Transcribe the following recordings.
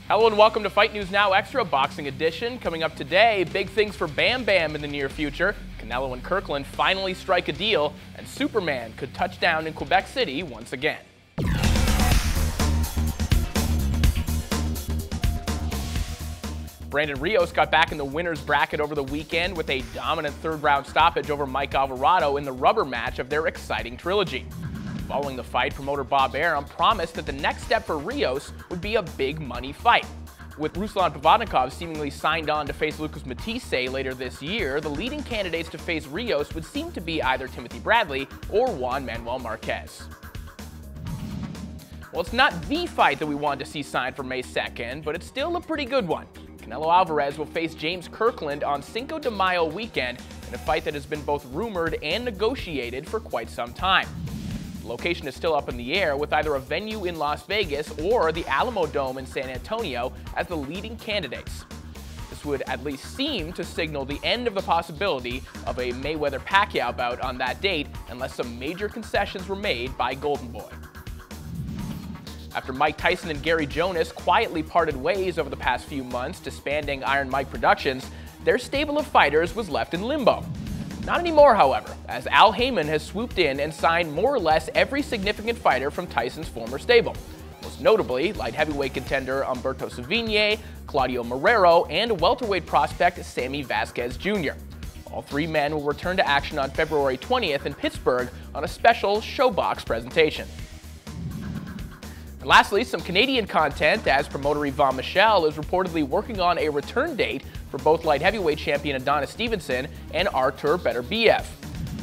Hello and welcome to Fight News Now Extra Boxing Edition. Coming up today, big things for Bam Bam in the near future. Canelo and Kirkland finally strike a deal, and Superman could touch down in Quebec City once again. Brandon Rios got back in the winner's bracket over the weekend with a dominant third-round stoppage over Mike Alvarado in the rubber match of their exciting trilogy. Following the fight, promoter Bob Arum promised that the next step for Rios would be a big money fight. With Ruslan Pavodnikov seemingly signed on to face Lucas Matisse later this year, the leading candidates to face Rios would seem to be either Timothy Bradley or Juan Manuel Marquez. Well, it's not the fight that we wanted to see signed for May 2nd, but it's still a pretty good one. Canelo Alvarado will face James Kirkland on Cinco de Mayo weekend in a fight that has been both rumored and negotiated for quite some time. The location is still up in the air, with either a venue in Las Vegas or the Alamo Dome in San Antonio as the leading candidates. This would at least seem to signal the end of the possibility of a Mayweather-Pacquiao bout on that date, unless some major concessions were made by Golden Boy. After Mike Tyson and Gary Jonas quietly parted ways over the past few months, disbanding Iron Mike Productions, their stable of fighters was left in limbo. Not anymore, however, as Al Heyman has swooped in and signed more or less every significant fighter from Tyson's former stable. Most notably, light heavyweight contender Humberto Savigny, Claudio Marrero, and welterweight prospect Sammy Vasquez Jr. All three men will return to action on February 20th in Pittsburgh on a special ShoBox presentation. And lastly, some Canadian content, as promoter Yvon Michel is reportedly working on a return date for both light heavyweight champion Adonis Stevenson and Artur Beterbiev.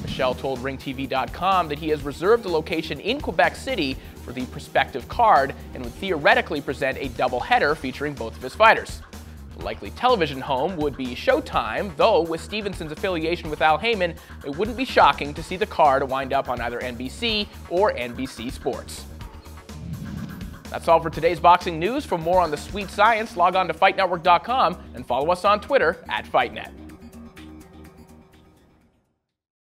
Michel told RingTV.com that he has reserved a location in Quebec City for the prospective card and would theoretically present a doubleheader featuring both of his fighters. The likely television home would be Showtime, though with Stevenson's affiliation with Al Heyman, it wouldn't be shocking to see the card wind up on either NBC or NBC Sports. That's all for today's boxing news. For more on the sweet science, log on to FightNetwork.com and follow us on Twitter @FightNet.